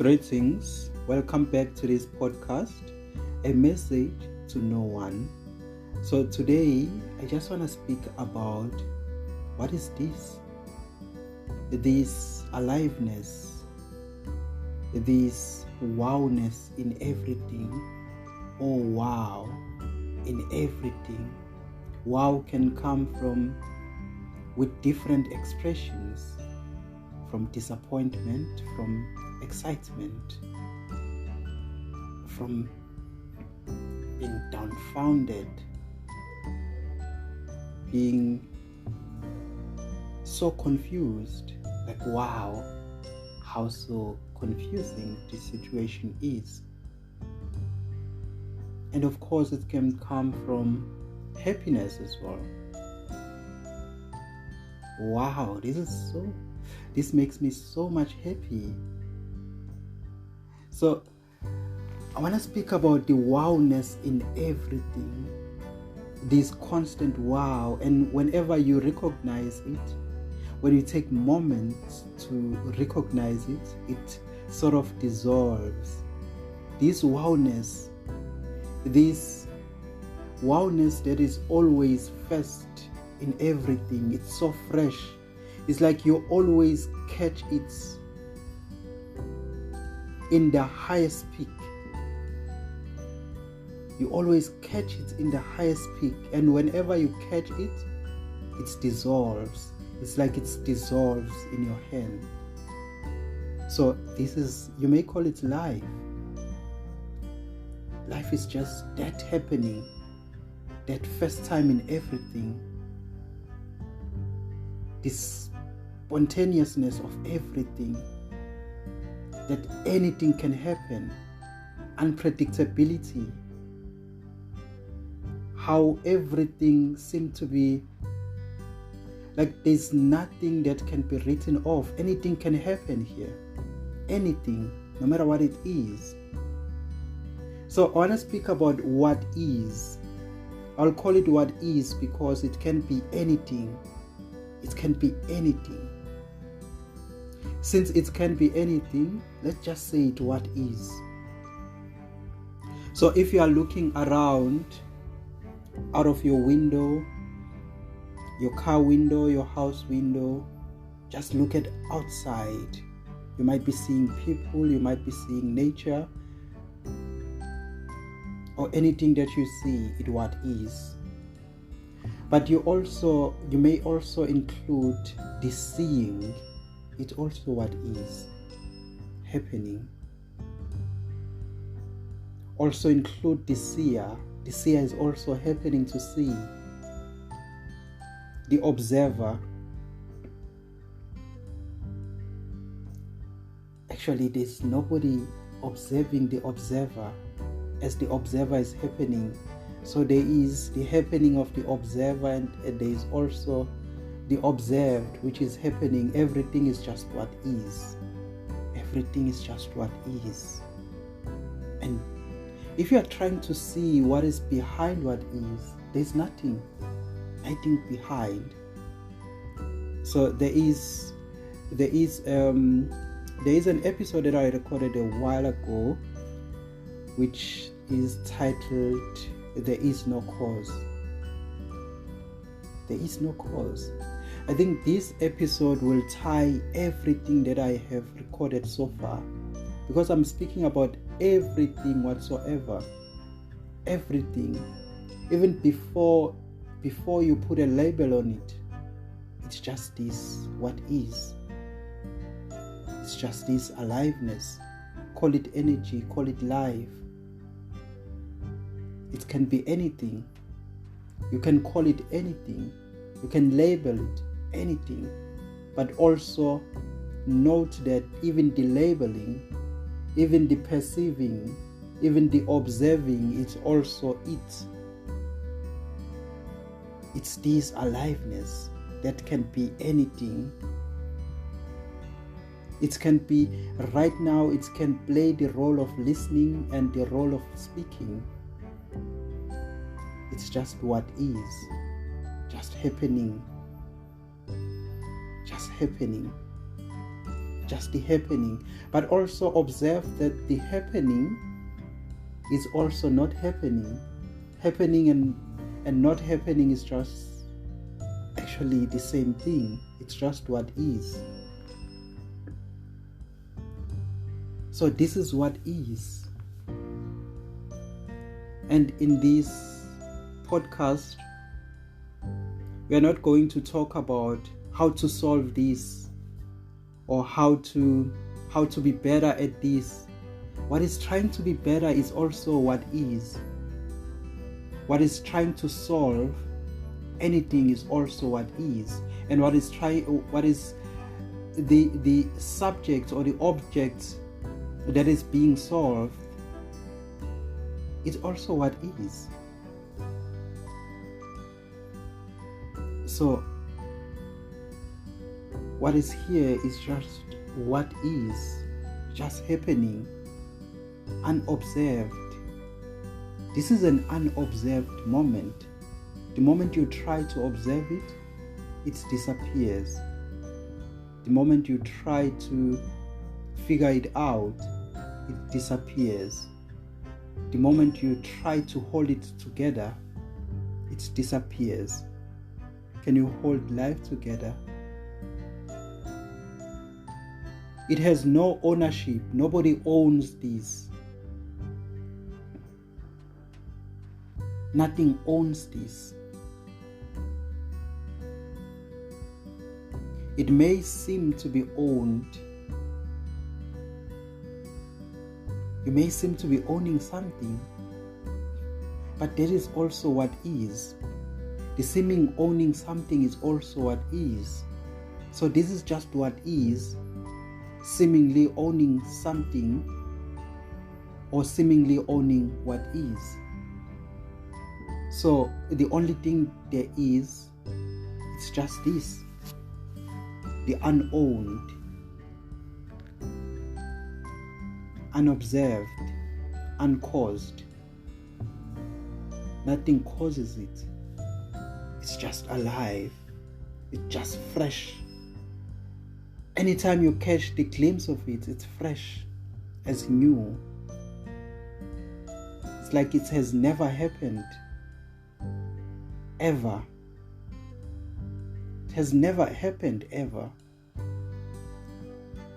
Greetings, welcome back to this podcast, a message to no one. So today, I just want to speak about what is this? This aliveness, this wowness in everything. Oh wow, in everything. Wow can come with different expressions, from disappointment, from excitement, from being dumbfounded, being so confused, like wow, how so confusing this situation is. And of course it can come from happiness as well. Wow, this makes me so much happy. So I want to speak about the wowness in everything, this constant wow. And whenever you recognize it, when you take moments to recognize it, it sort of dissolves. This wowness that is always first in everything, it's so fresh. It's like you always catch it in the highest peak. You always catch it in the highest peak, and whenever you catch it, it dissolves. It's like it dissolves in your hand. So you may call it life. Life is just that happening, that first time in everything, this spontaneousness of everything, that anything can happen, unpredictability, how everything seems to be like there's nothing that can be written off. Anything can happen here, anything, no matter what it is. So I want to speak about what is. I'll call it what is because it can be anything. It can be anything. Since it can be anything, let's just say it what is. So if you are looking around out of your window, your car window, your house window, just look at outside. You might be seeing people, you might be seeing nature, or anything that you see, it what is. But you may also include the seeing, it also what is happening. Also include the seer. The seer is also happening to see. The observer. Actually, there's nobody observing the observer as the observer is happening. So there is the happening of the observer, and there is also the observed, which is happening. Everything is just what is. Everything is just what is. And if you are trying to see what is behind what is, there's nothing behind. So there is an episode that I recorded a while ago, which is titled "There is no cause." There is no cause. I think this episode will tie everything that I have recorded so far, because I'm speaking about everything whatsoever. Everything. Even before you put a label on it, it's just this what is. It's just this aliveness. Call it energy, call it life. It can be anything. You can call it anything. You can label it anything. But also note that even the labeling, even the perceiving, even the observing, it's also it. It's this aliveness that can be anything. It can be right now, it can play the role of listening and the role of speaking. It's just what is, just happening, just the happening. But also observe that the happening is also not happening. Happening and not happening is just actually the same thing. It's just what is. So this is what is. And in this podcast, we are not going to talk about how to solve this or how to be better at this. What is trying to be better is also what is. What is trying to solve anything is also what is. And what is the subject or the object that is being solved is also what is. So what is here is just what is, just happening, unobserved. This is an unobserved moment. The moment you try to observe it, it disappears. The moment you try to figure it out, it disappears. The moment you try to hold it together, it disappears. Can you hold life together? It has no ownership. Nobody owns this. Nothing owns this. It may seem to be owned. You may seem to be owning something, but that is also what is. The seeming owning something is also what is. So this is just what is, seemingly owning something or seemingly owning what is. So the only thing there is, it's just this, the unowned, unobserved, uncaused. Nothing causes it. It's just alive. It's just fresh. Anytime you catch the glimpse of it, it's fresh, as new. It's like it has never happened. Ever. It has never happened ever.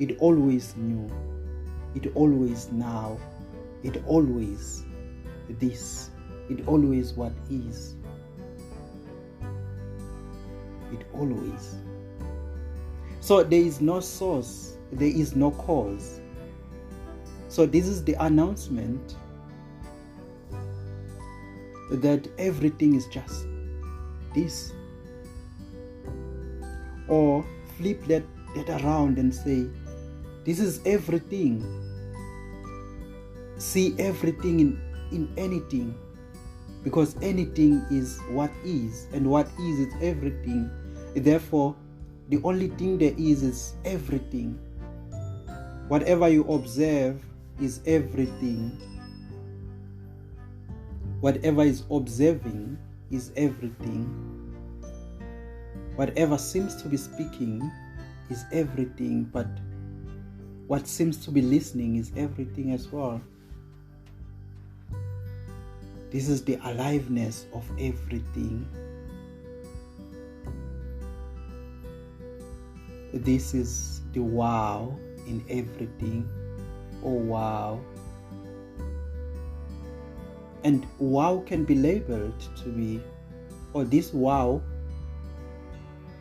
It always knew. It always now. It always this. It always what is. It always. So there is no source. There is no cause. So this is the announcement that everything is just this. Or flip that around and say, this is everything. See everything in anything, because anything is what is, and what is everything. Therefore, the only thing there is everything. Whatever you observe is everything. Whatever is observing is everything. Whatever seems to be speaking is everything, but what seems to be listening is everything as well. This is the aliveness of everything. This is the wow in everything. Oh wow. And wow can be labeled to be, or this wow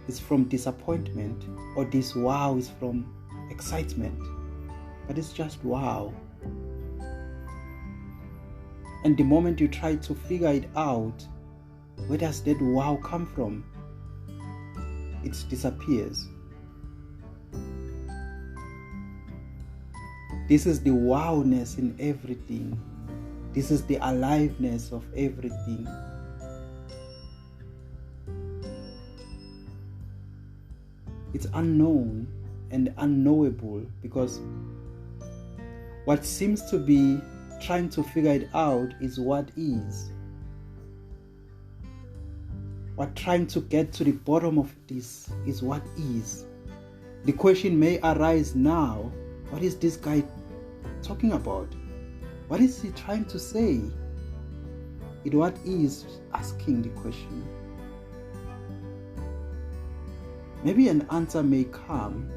is from disappointment, or this wow is from excitement. But it's just wow. And the moment you try to figure it out, where does that wow come from? It disappears. This is the wowness in everything. This is the aliveness of everything. It's unknown and unknowable, because what seems to be trying to figure it out is what is. What trying to get to the bottom of this is what is. The question may arise now, what is this guy talking about? What is he trying to say? It what is asking the question. Maybe an answer may come.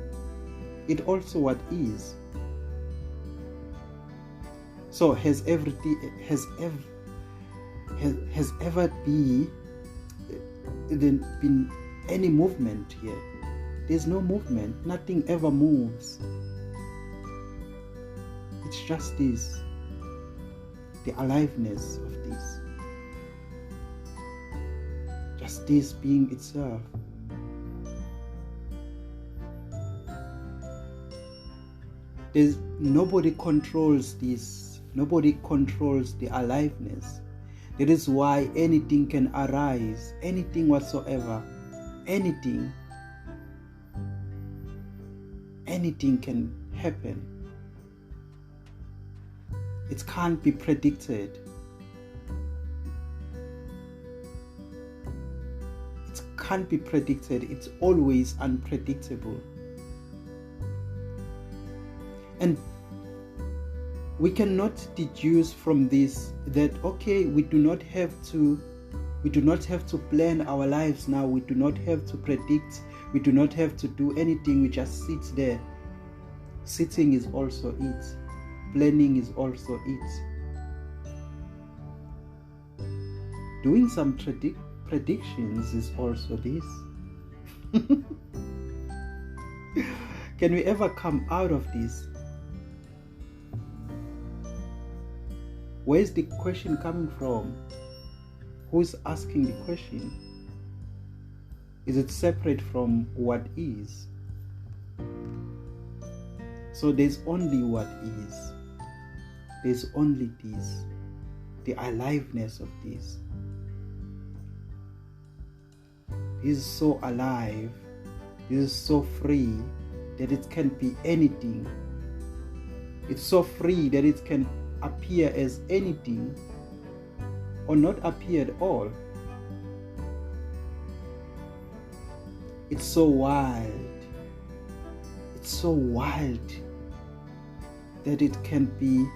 It also what is. So has ever been any movement here? There's no movement. Nothing ever moves. It's just this, the aliveness of this, just this being itself. There's nobody controls this. Nobody controls the aliveness. That is why anything can arise, anything whatsoever, anything can happen. It can't be predicted. It can't be predicted. It's always unpredictable. And we cannot deduce from this that, okay, we do not have to plan our lives now. We do not have to predict. We do not have to do anything. We just sit there. Sitting is also it. Planning is also it. Doing some predictions is also this. Can we ever come out of this? Where's the question coming from? Who's asking the question? Is it separate from what is? So there's only what is. There's only this, the aliveness of this. This is so alive, this is so free that it can be anything. It's so free that it can appear as anything or not appear at all. It's so wild. It's so wild that it can be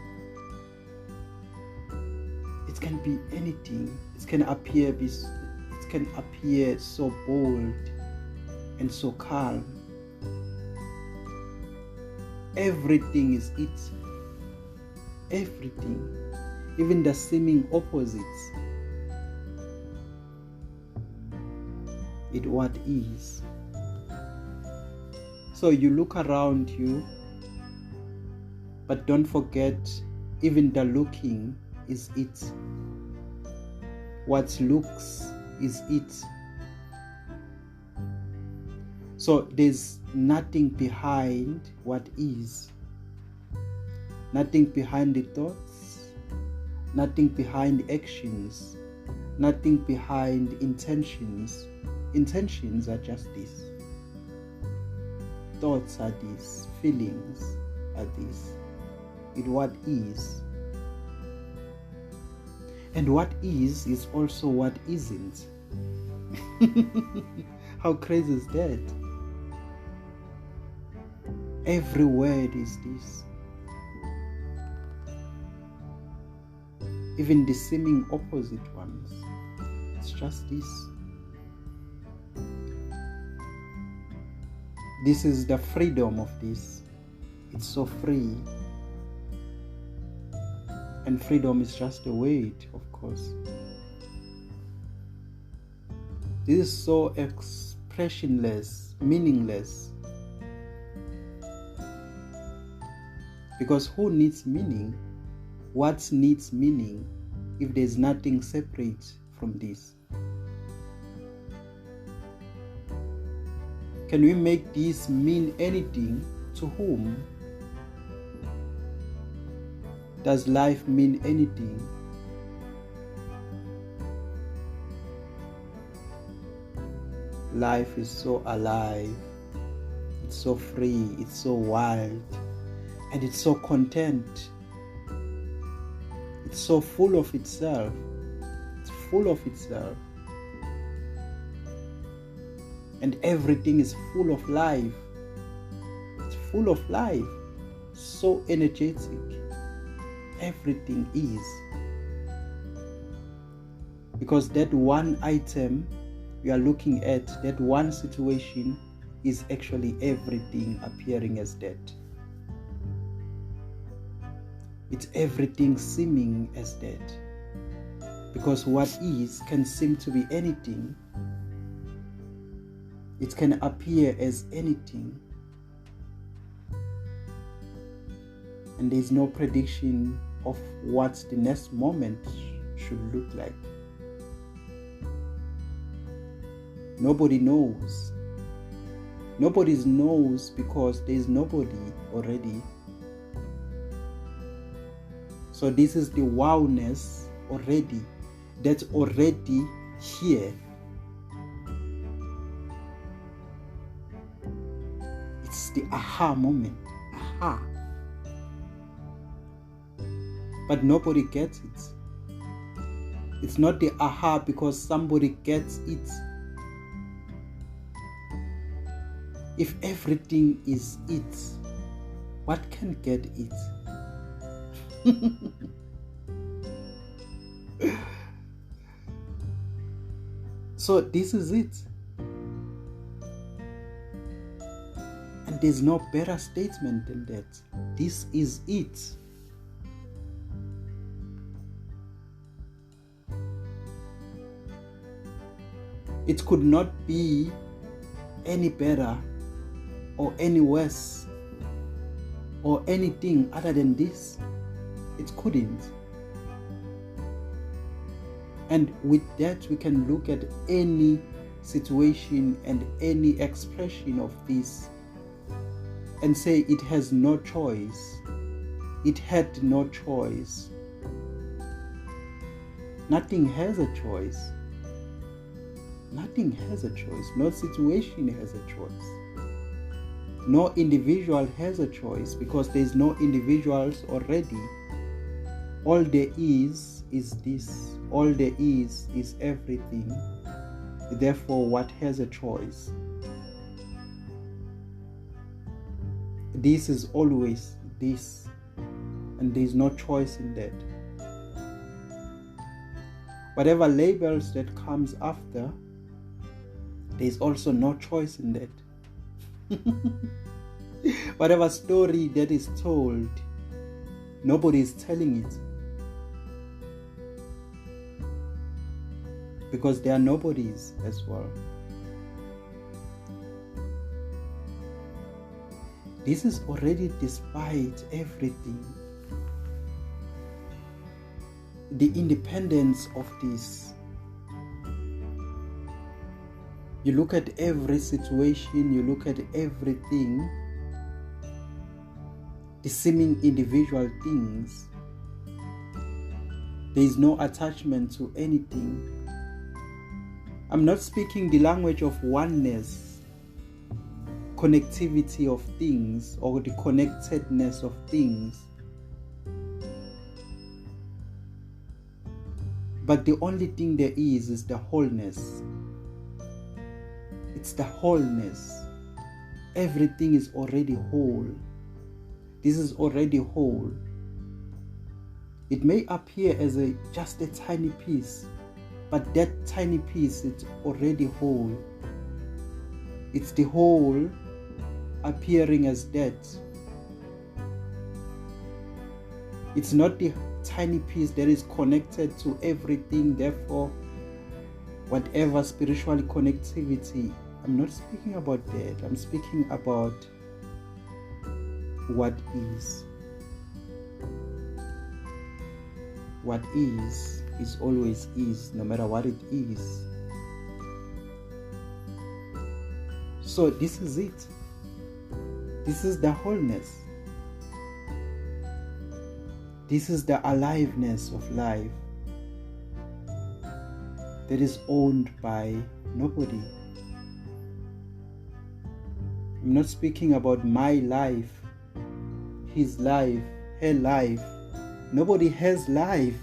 anything. It can appear so bold and so calm. Everything is it. Everything, even the seeming opposites, it what is. So you look around you, but don't forget, even the looking is it. What looks is it. So there's nothing behind what is. Nothing behind the thoughts, nothing behind actions, nothing behind intentions. Intentions are just this. Thoughts are this. Feelings are this. It what is. And what is also what isn't. How crazy is that? Every word is this. Even the seeming opposite ones. It's just this. This is the freedom of this. It's so free. And freedom is just a weight, of course. This is so expressionless, meaningless. Because who needs meaning? What needs meaning if there's nothing separate from this? Can we make this mean anything? To whom? Does life mean anything? Life is so alive, it's so free, it's so wild, and it's so content. It's so full of itself. It's full of itself. And everything is full of life. full of life, so energetic. Everything is. Because that one item we are looking at, that one situation, is actually everything appearing as that. It's everything seeming as that. Because what is can seem to be anything. It can appear as anything. And there's no prediction of what the next moment should look like. Nobody knows. Nobody knows because there's nobody already. So this is the wowness already, that's already here. It's the aha moment. Aha. But nobody gets it. It's not the aha because somebody gets it. If everything is it, what can get it? So this is it. And there's no better statement than that. This is it. It could not be any better or any worse or anything other than this. It couldn't. And with that, we can look at any situation and any expression of this and say it has no choice. It had no choice. Nothing has a choice. Nothing has a choice. No situation has a choice. No individual has a choice because there is no individuals already. All there is this. All there is everything. Therefore, what has a choice? This is always this, and there is no choice in that. Whatever labels that comes after, there is also no choice in that. Whatever story that is told, nobody is telling it. Because they are nobodies as well. This is already despite everything. The independence of this. You look at every situation, you look at everything, the seeming individual things. There is no attachment to anything. I'm not speaking the language of oneness, connectivity of things, or the connectedness of things. But the only thing there is the wholeness. It's the wholeness. Everything is already whole. This is already whole. It may appear as just a tiny piece, but that tiny piece is already whole. It's the whole appearing as that. It's not the tiny piece that is connected to everything. Therefore, whatever spiritual connectivity, I'm not speaking about that. I'm speaking about what is. What is always is, no matter what it is. So this is it. This is the wholeness. This is the aliveness of life that is owned by nobody. I'm not speaking about my life, his life, her life. Nobody has life.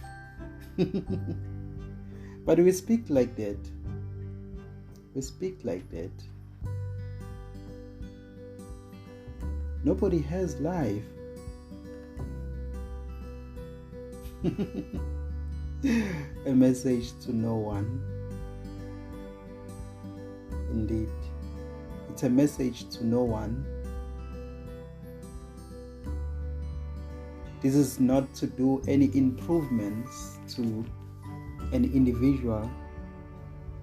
But we speak like that. We speak like that. Nobody has life. A message to no one. Indeed, it's a message to no one. This is not to do any improvements to an individual,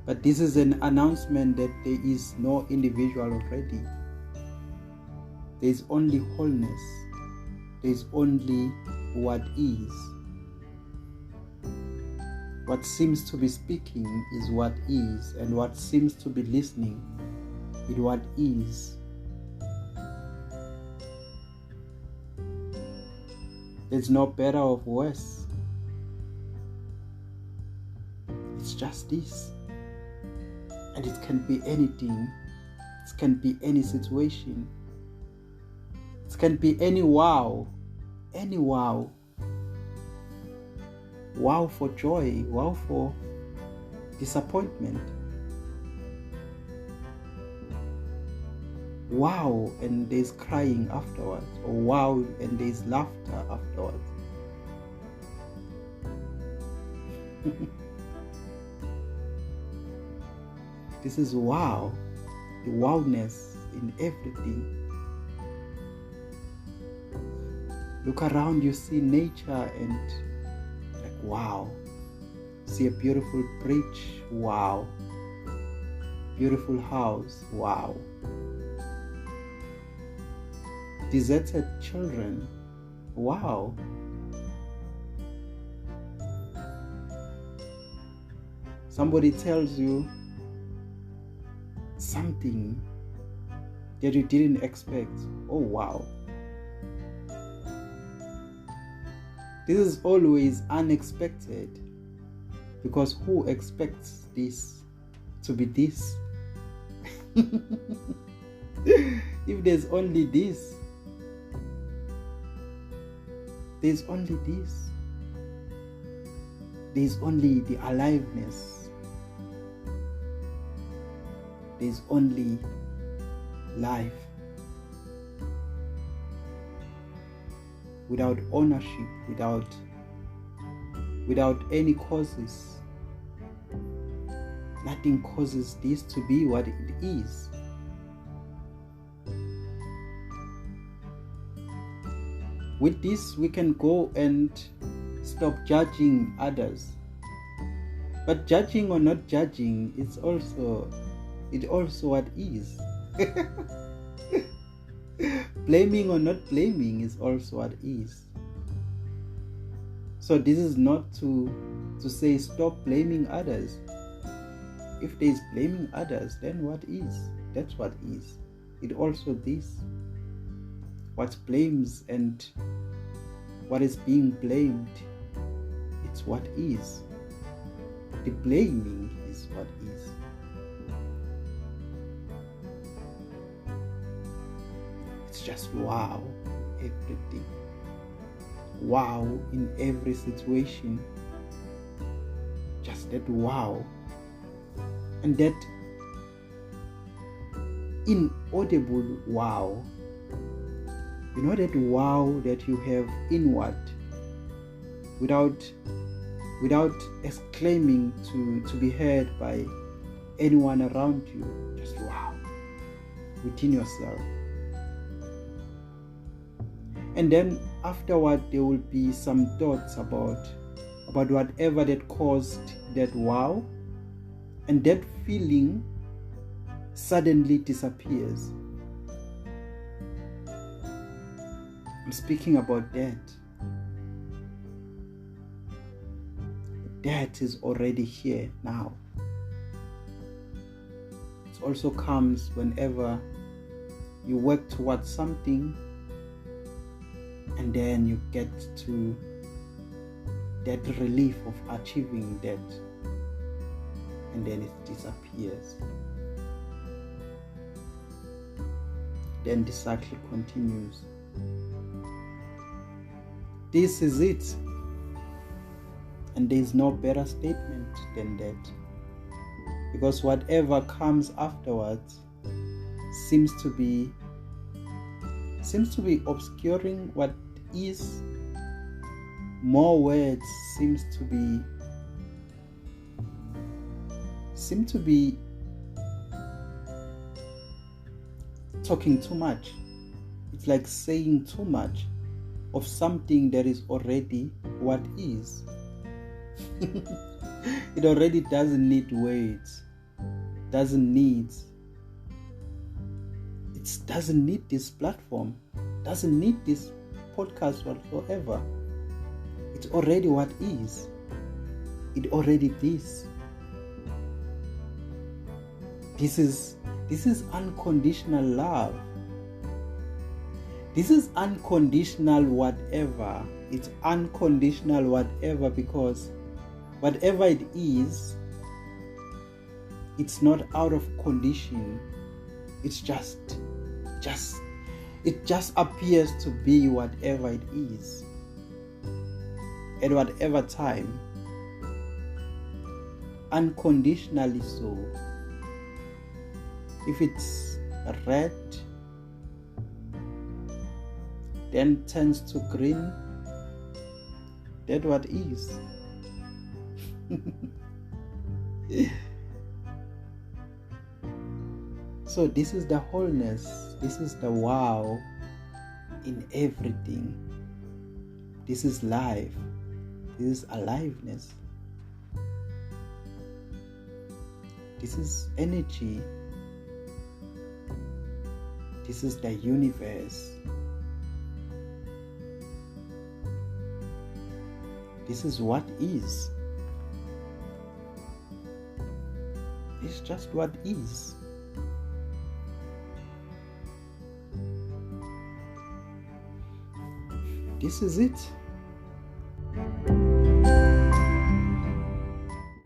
but this is an announcement that there is no individual already. There is only wholeness. There is only what is. What seems to be speaking is what is, and what seems to be listening is what is. There's no better or worse. It's just this. And it can be anything. It can be any situation. It can be any wow. Any wow. Wow for joy. Wow for disappointment. Wow, and there's crying afterwards. Or wow, and there's laughter afterwards. This is wow. The wowness in everything. Look around, you see nature and like wow. See a beautiful bridge, wow. Beautiful house, wow. Deserted children, wow. Somebody tells you something that you didn't expect, oh wow. This is always unexpected, because who expects this to be this? If there's only this, there's only this. There's only the aliveness. There's only life. Without ownership, without any causes. Nothing causes this to be what it is. With this, we can go and stop judging others. But judging or not judging, it also what is. Blaming or not blaming is also what is. So this is not to say stop blaming others. If there is blaming others, then what is? That's what is. It also this. What blames and what is being blamed, it's what is. The blaming is what is. It's just wow, everything. Wow in every situation. Just that wow. And that inaudible wow. You know that wow that you have inward, without exclaiming to be heard by anyone around you. Just wow within yourself. And then afterward there will be some thoughts about whatever that caused that wow, and that feeling suddenly disappears. I'm speaking about that. That is already here now. It also comes whenever you work towards something and then you get to that relief of achieving that, and then it disappears. Then the cycle continues. This is it. And there is no better statement than that. Because whatever comes afterwards seems to be seems to be obscuring what is. More words seem to be talking too much. It's like saying too much of something that is already what is. It already doesn't need words, doesn't need this platform, doesn't need this podcast whatsoever. It's already what is. It already is. This is unconditional love. This is unconditional whatever. It's unconditional whatever, because whatever it is, it's not out of condition. It's it just appears to be whatever it is at whatever time, unconditionally so. If it's red, then turns to green, that's what is. So this is the wholeness, this is the wow in everything. This is life, this is aliveness, this is energy, this is the universe. This is what is. It's just what is. This is it.